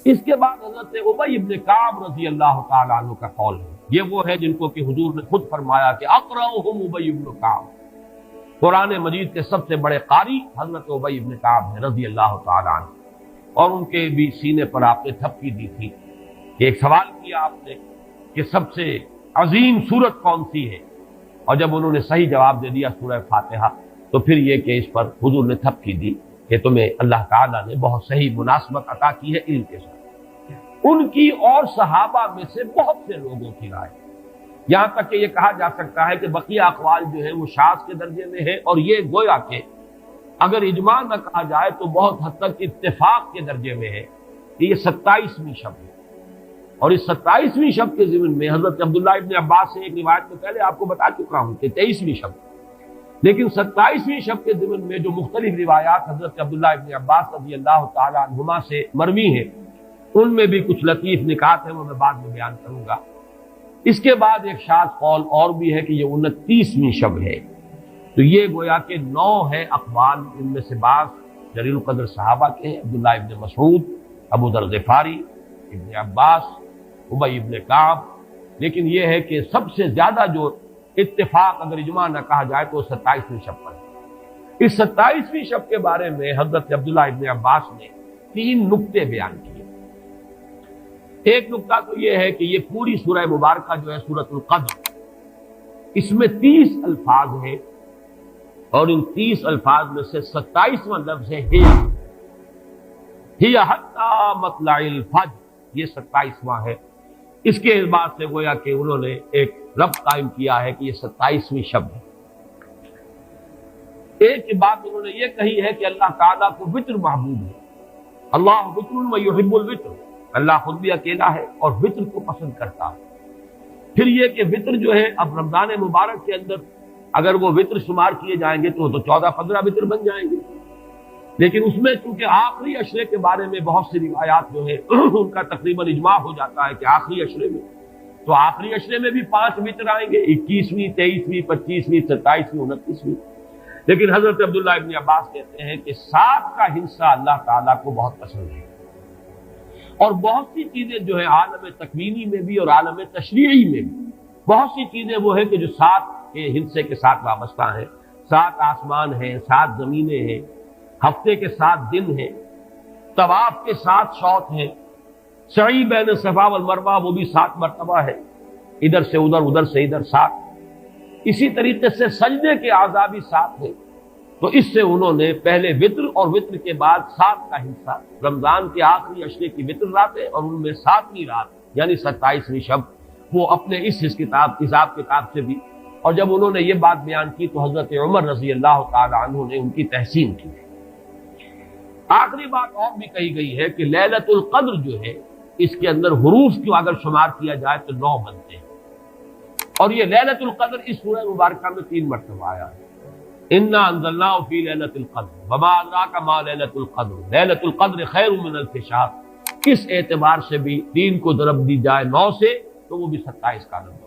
اس کے بعد حضرت ابی ابن کعب رضی اللہ تعالیٰ عنہ کا قول ہے، یہ وہ ہے جن کو کہ حضور نے خود فرمایا کہ اقرأہم ابی ابن کعب، قرآن مجید کے سب سے بڑے قاری حضرت ابی ابن کعب ہیں رضی اللہ تعالیٰ عنہ، اور ان کے بھی سینے پر آپ نے تھپکی دی تھی کہ ایک سوال کیا آپ نے کہ سب سے عظیم سورت کون سی ہے، اور جب انہوں نے صحیح جواب دے دیا سورہ فاتحہ، تو پھر یہ کہ اس پر حضور نے تھپکی دی کہ تمہیں اللہ تعالیٰ نے بہت صحیح مناسبت عطا کی ہے علم کے ساتھ۔ ان کی اور صحابہ میں سے بہت سے لوگوں کی رائے، یہاں تک کہ یہ کہا جا سکتا ہے کہ بقیہ اقوال جو ہیں وہ شاذ کے درجے میں ہے، اور یہ گویا کہ اگر اجماع نہ کہا جائے تو بہت حد تک اتفاق کے درجے میں ہے کہ یہ 27ویں شب ہے، اور اس 27ویں شب کے ضمن میں حضرت عبداللہ ابن عباس سے ایک روایت میں پہلے آپ کو بتا چکا ہوں کہ 23ویں شب، لیکن 27ویں شب کے ضمن میں جو مختلف روایات حضرت عبداللہ ابن عباس رضی اللہ تعالی عنہما سے مروی ہیں، ان میں بھی کچھ لطیف نکات ہیں، وہ میں بعد میں بیان کروں گا۔ اس کے بعد ایک شاذ قول اور بھی ہے کہ یہ 29ویں شب ہے، تو یہ گویا کہ 9 ہے اقوال، ان میں سے بعض جلیل القدر صحابہ کے ہیں، عبداللہ ابن مسعود، ابو ذر غفاری، ابن عباس، ابی ابن کعب، لیکن یہ ہے کہ سب سے زیادہ جو اتفاق اگر اجماع نہ کہا جائے تو 27ویں شب پر ہے۔ اس 27ویں شب کے بارے میں حضرت عبداللہ ابن عباس نے 3 نکتے بیان کیے۔ ایک نکتہ تو یہ ہے کہ یہ پوری سورہ مبارکہ جو ہے سورۃ القدر، اس میں 30 الفاظ ہیں، اور ان 30 الفاظ میں سے 27واں لفظ ہے ہی حتی مطلع الفجر، یہ 27واں ہے۔ اس کے اعتبار سے گویا کہ انہوں نے ایک ربط قائم کیا ہے کہ یہ 27ویں شب ہے۔ ایک بات انہوں نے یہ کہی ہے کہ اللہ تعالیٰ کو وطر محبوب ہے، اللہ وطر و یحب الوطر، اللہ خود بھی اکیلا ہے اور وطر کو پسند کرتا ہے۔ پھر یہ کہ وطر جو ہے اب رمضان مبارک کے اندر اگر وہ وطر شمار کیے جائیں گے تو 14-15 وطر بن جائیں گے، لیکن اس میں چونکہ آخری عشرے کے بارے میں بہت سی روایات جو ہے ان کا تقریباً اجماع ہو جاتا ہے کہ آخری عشرے میں، تو آخری عشرے میں بھی 5 وطر آئیں گے، 21ویں، 23ویں، 25ویں، 27ویں، 29ویں، لیکن حضرت عبداللہ ابن عباس کہتے ہیں کہ 7 کا حصہ اللہ تعالیٰ کو بہت پسند ہے، اور بہت سی چیزیں جو ہیں عالم تکوینی میں بھی اور عالم تشریعی میں بھی بہت سی چیزیں وہ ہیں کہ جو 7 کے حصے کے ساتھ وابستہ ہیں۔ 7 آسمان ہیں، 7 زمینیں ہیں، ہفتے کے 7 دن ہیں، طواف کے 7 شوط ہیں، سعی بین صفا والمروہ وہ بھی 7 مرتبہ ہے، ادھر سے ادھر، ادھر سے ادھر 7، اسی طریقے سے سجدے کے اعضاء بھی 7 ہیں۔ تو اس سے انہوں نے پہلے وطر اور وطر کے بعد 7 کا حصہ، رمضان کے آخری عشرے کی وطر راتیں اور ان میں 7ویں رات یعنی 27ویں شب، وہ اپنے اس حساب کتاب سے بھی، اور جب انہوں نے یہ بات بیان کی تو حضرت عمر رضی اللہ تعالی عنہ نے ان کی تحسین کی۔ آخری بات اور بھی کہی گئی ہے کہ لیلۃ القدر جو ہے اس کے اندر حروف کو اگر شمار کیا جائے تو 9 بنتے ہیں، اور یہ لیلۃ القدر اس سورہ مبارکہ میں 3 مرتبہ آیا ہے۔ انا انزلناه فی لیلۃ القدر وما ادراک ما لیلۃ القدر لیلۃ القدر خیر من الف شہر، اس اعتبار سے بھی 3 کو ضرب دی جائے 9 سے تو وہ بھی 27 کا نمبر۔